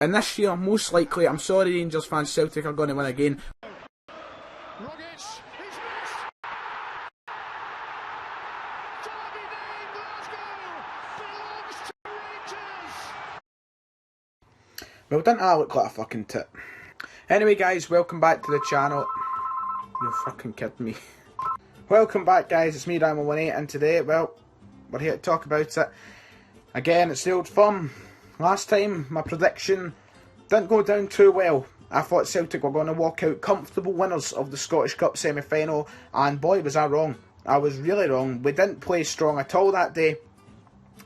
And this year, most likely, I'm sorry Rangers fans, Celtic are going to win again. Well, didn't I look like a fucking tit? Anyway guys, welcome back to the channel. You're fucking kidding me. Welcome back guys, it's me Diamond18 and today, well, we're here to talk about it. Again, it's the old firm. Last time, my prediction didn't go down too well. I thought Celtic were going to walk out comfortable winners of the Scottish Cup semi-final, and boy was I wrong. I was really wrong. We didn't play strong at all that day.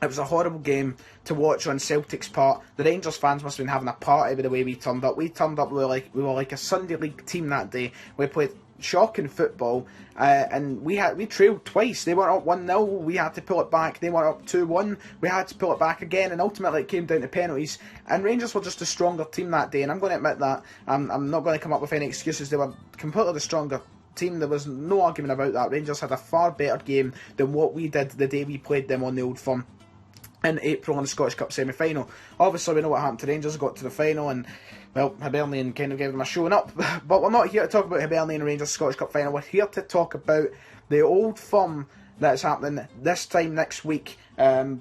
It was a horrible game to watch on Celtic's part. The Rangers fans must have been having a party with the way we turned up. We turned up, we were like a Sunday League team that day. We played shocking football, and we trailed twice. They were up 1-0, we had to pull it back. They were up 2-1, we had to pull it back again, and ultimately it came down to penalties. And Rangers were just a stronger team that day, and I'm going to admit that. I'm not going to come up with any excuses. They were completely the stronger team. There was no argument about that. Rangers had a far better game than what we did the day we played them on the Old Firm in April in the Scottish Cup semi-final. Obviously we know what happened to Rangers, got to the final, and well, Hibernian kind of gave them a showing up. But we're not here to talk about Hibernian and Rangers Scottish Cup final. We're here to talk about the Old Firm that's happening this time next week. It's going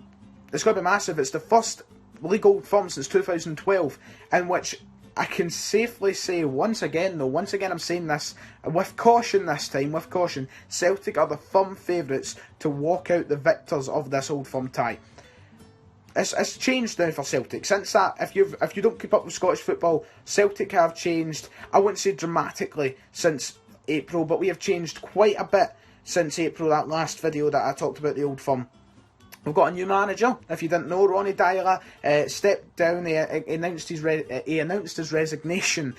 to be massive. It's the first league Old Firm since 2012 in which I can safely say, once again I'm saying this with caution this time, with caution, Celtic are the firm favourites to walk out the victors of this Old Firm tie. It's changed now for Celtic. Since that, if you don't keep up with Scottish football, Celtic have changed, I wouldn't say dramatically since April, but we have changed quite a bit since April, that last video that I talked about the Old Firm. We've got a new manager. If you didn't know, Ronnie Deila stepped down. He announced his resignation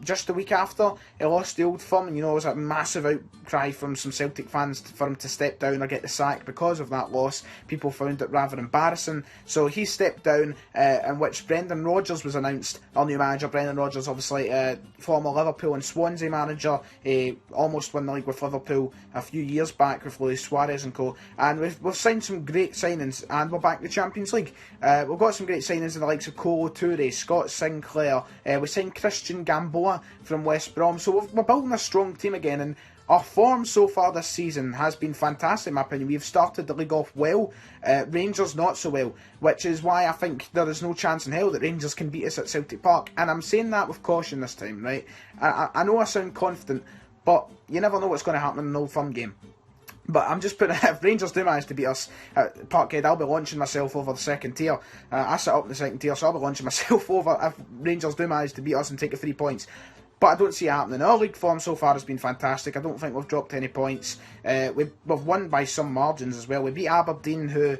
just the week after he lost the Old Firm, and you know, it was a massive outcry from some Celtic fans for him to step down or get the sack because of that loss. People found it rather embarrassing, so he stepped down, in which Brendan Rodgers was announced, our new manager. Brendan Rodgers, obviously former Liverpool and Swansea manager, almost won the league with Liverpool a few years back with Luis Suarez and co, and we've signed some great signings, and we're back in the Champions League. We've got some great signings in the likes of Kolo Toure, Scott Sinclair, we signed Christian Gamboa from West Brom, so we're building a strong team again, and our form so far this season has been fantastic in my opinion. We've started the league off well, Rangers not so well, which is why I think there is no chance in hell that Rangers can beat us at Celtic Park, and I'm saying that with caution this time, right? I know I sound confident, but you never know what's going to happen in an Old Firm game. But I'm just putting, if Rangers do manage to beat us at Parkhead, I'll be launching myself over the second tier. I sit up in the second tier, so I'll be launching myself over if Rangers do manage to beat us and take the 3 points. But I don't see it happening. Our league form so far has been fantastic. I don't think we've dropped any points. We've won by some margins as well. We beat Aberdeen, who,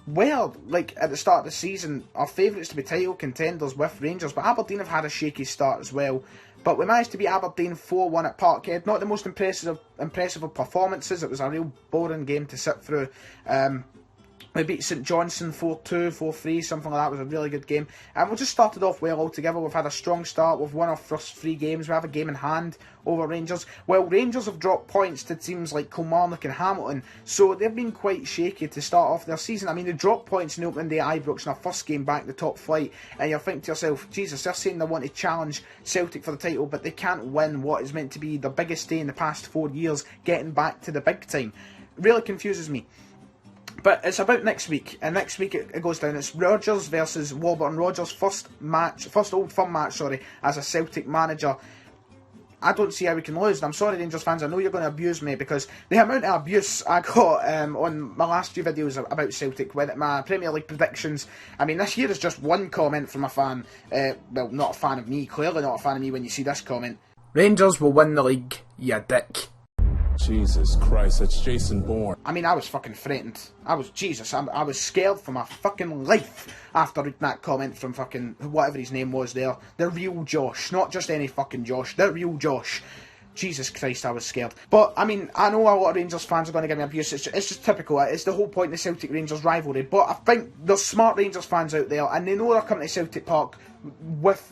well, like at the start of the season, our favourites to be title contenders with Rangers, but Aberdeen have had a shaky start as well. But we managed to beat Aberdeen 4-1 at Parkhead. Not the most impressive of performances. It was a real boring game to sit through. We beat St Johnstone 4-2, 4-3, something like that. It was a really good game. And we just started off well altogether. We've had a strong start. We've won our first 3 games. We have a game in hand over Rangers. Well, Rangers have dropped points to teams like Kilmarnock and Hamilton, so they've been quite shaky to start off their season. I mean, they dropped points in the opening day at Ibrox in their first game back in the top flight, and you're thinking to yourself, Jesus, they're saying they want to challenge Celtic for the title, but they can't win what is meant to be the biggest day in the past 4 years, getting back to the big time. It really confuses me. But it's about next week, and next week it goes down. It's Rodgers versus Warburton. Rodgers' first Old Firm match, as a Celtic manager. I don't see how we can lose. And I'm sorry, Rangers fans, I know you're going to abuse me, because the amount of abuse I got on my last few videos about Celtic, with my Premier League predictions, I mean, this year is just one comment from a fan. Well, not a fan of me, clearly not a fan of me when you see this comment. Rangers will win the league, you dick. Jesus Christ, that's Jason Bourne. I mean, I was fucking frightened. I was scared for my fucking life after reading that comment from fucking whatever his name was there. The real Josh, not just any fucking Josh, the real Josh. Jesus Christ, I was scared. But, I mean, I know a lot of Rangers fans are going to give me abuse. It's just typical. It's the whole point of the Celtic-Rangers rivalry. But I think there's smart Rangers fans out there, and they know they're coming to Celtic Park with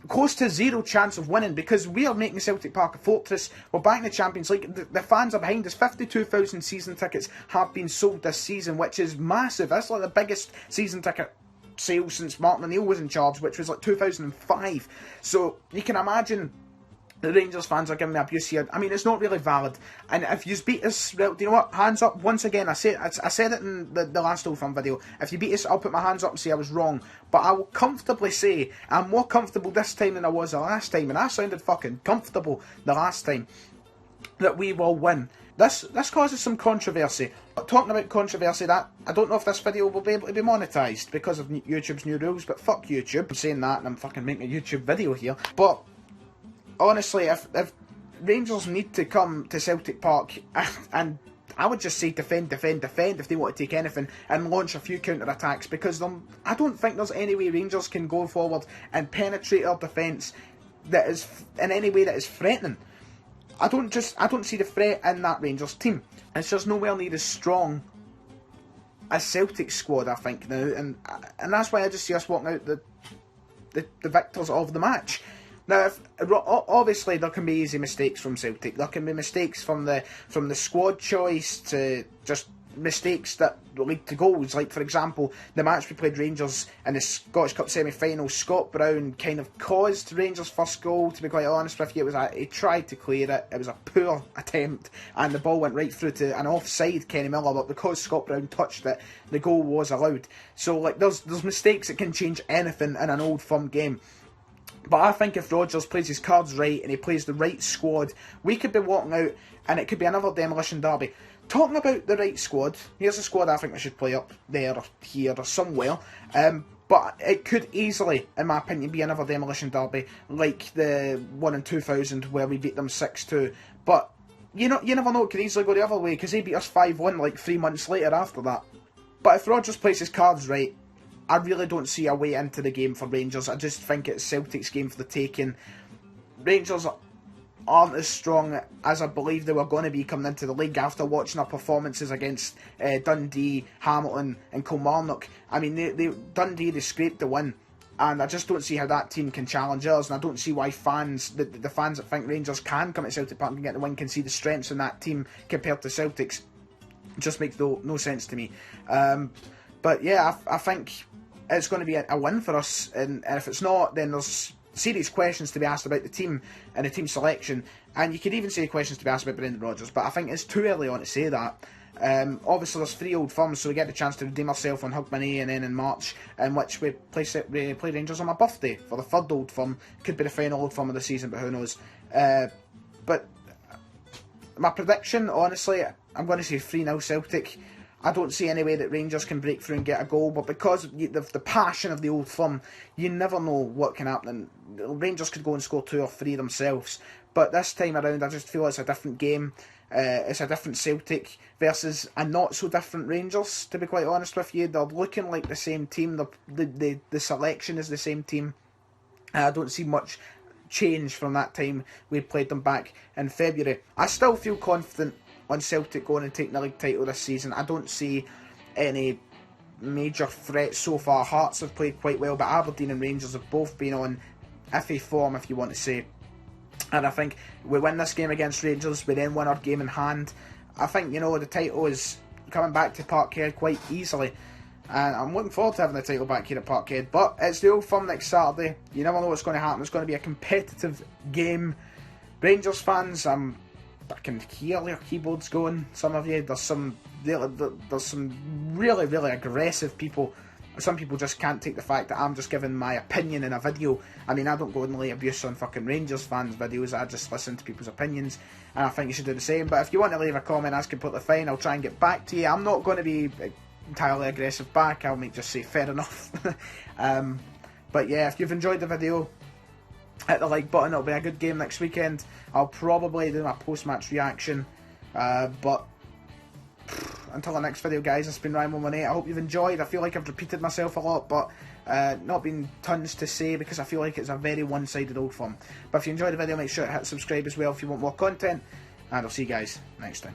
close to zero chance of winning, because we are making Celtic Park a fortress. We're back in the Champions League. The fans are behind us. 52,000 season tickets have been sold this season, which is massive. That's like the biggest season ticket sales since Martin O'Neill was in charge, which was like 2005. So you can imagine the Rangers fans are giving me abuse here. I mean, it's not really valid. And if you beat us, well, do you know what? Hands up. Once again, I said it in the last Old Firm video. If you beat us, I'll put my hands up and say I was wrong. But I will comfortably say I'm more comfortable this time than I was the last time. And I sounded fucking comfortable the last time that we will win. This causes some controversy. But talking about controversy, that I don't know if this video will be able to be monetised because of YouTube's new rules. But fuck YouTube. I'm saying that and I'm fucking making a YouTube video here. But honestly, if Rangers need to come to Celtic Park, and I would just say defend if they want to take anything, and launch a few counter-attacks, because I don't think there's any way Rangers can go forward and penetrate our defence that is in any way that is threatening. I don't see the threat in that Rangers team. It's just nowhere near as strong as Celtic's squad, I think, now, and that's why I just see us walking out the victors of the match. Now, obviously there can be easy mistakes from Celtic. There can be mistakes from the squad choice to just mistakes that lead to goals. Like, for example, the match we played Rangers in the Scottish Cup semi-final, Scott Brown kind of caused Rangers' first goal, to be quite honest with you. He tried to clear it, it was a poor attempt, and the ball went right through to an offside Kenny Miller, but because Scott Brown touched it, the goal was allowed. So, like, there's mistakes that can change anything in an Old Firm game. But I think if Rodgers plays his cards right and he plays the right squad, we could be walking out and it could be another demolition derby. Talking about the right squad, here's a squad I think we should play up there or here or somewhere. But it could easily, in my opinion, be another demolition derby like the one in 2000 where we beat them 6-2. But you never know, it could easily go the other way because they beat us 5-1 like 3 months later after that. But if Rodgers plays his cards right, I really don't see a way into the game for Rangers. I just think it's Celtic's game for the taking. Rangers aren't as strong as I believe they were going to be coming into the league after watching our performances against Dundee, Hamilton and Kilmarnock. I mean, Dundee, they scraped the win. And I just don't see how that team can challenge us. And I don't see why fans, the fans that think Rangers can come to Celtic Park and get the win, can see the strengths in that team compared to Celtic's. It just makes no sense to me. But yeah, I think it's going to be a win for us, and if it's not, then there's serious questions to be asked about the team and the team selection, and you could even say questions to be asked about Brendan Rodgers, but I think it's too early on to say that. Obviously there's 3 Old Firms, so we get the chance to redeem ourselves on Hogmanay, and then in March, in which we play Rangers on my birthday for the 3rd Old Firm. Could be the final Old Firm of the season, but who knows. But my prediction, honestly, I'm going to say 3-0 Celtic. I don't see any way that Rangers can break through and get a goal, but because of the passion of the Old Firm, you never know what can happen. Rangers could go and score 2 or 3 themselves, but this time around I just feel it's a different game. It's a different Celtic versus a not so different Rangers, to be quite honest with you. They're looking like the same team, the selection is the same team. I don't see much change from that time we played them back in February. I still feel confident on Celtic going and taking the league title this season. I don't see any major threats so far. Hearts have played quite well, but Aberdeen and Rangers have both been on iffy form, if you want to say. And I think we win this game against Rangers, we then win our game in hand. I think, the title is coming back to Parkhead quite easily. And I'm looking forward to having the title back here at Parkhead. But it's the Old Firm next Saturday. You never know what's going to happen. It's going to be a competitive game. Rangers fans, I can hear your keyboards going, some of you. There's some really, really aggressive people. Some people just can't take the fact that I'm just giving my opinion in a video. I mean, I don't go and lay abuse on fucking Rangers fans' videos. I just listen to people's opinions, and I think you should do the same. But if you want to leave a comment, that's completely fine. I'll try and get back to you. I'm not going to be entirely aggressive back. I'll just say fair enough. But yeah, if you've enjoyed the video, hit the like button. It'll be a good game next weekend. I'll probably do my post-match reaction. But until the next video, guys, it's been Ryan 118. I hope you've enjoyed. I feel like I've repeated myself a lot, but not been tons to say because I feel like it's a very one-sided Old Firm. But if you enjoyed the video, make sure to hit subscribe as well if you want more content. And I'll see you guys next time.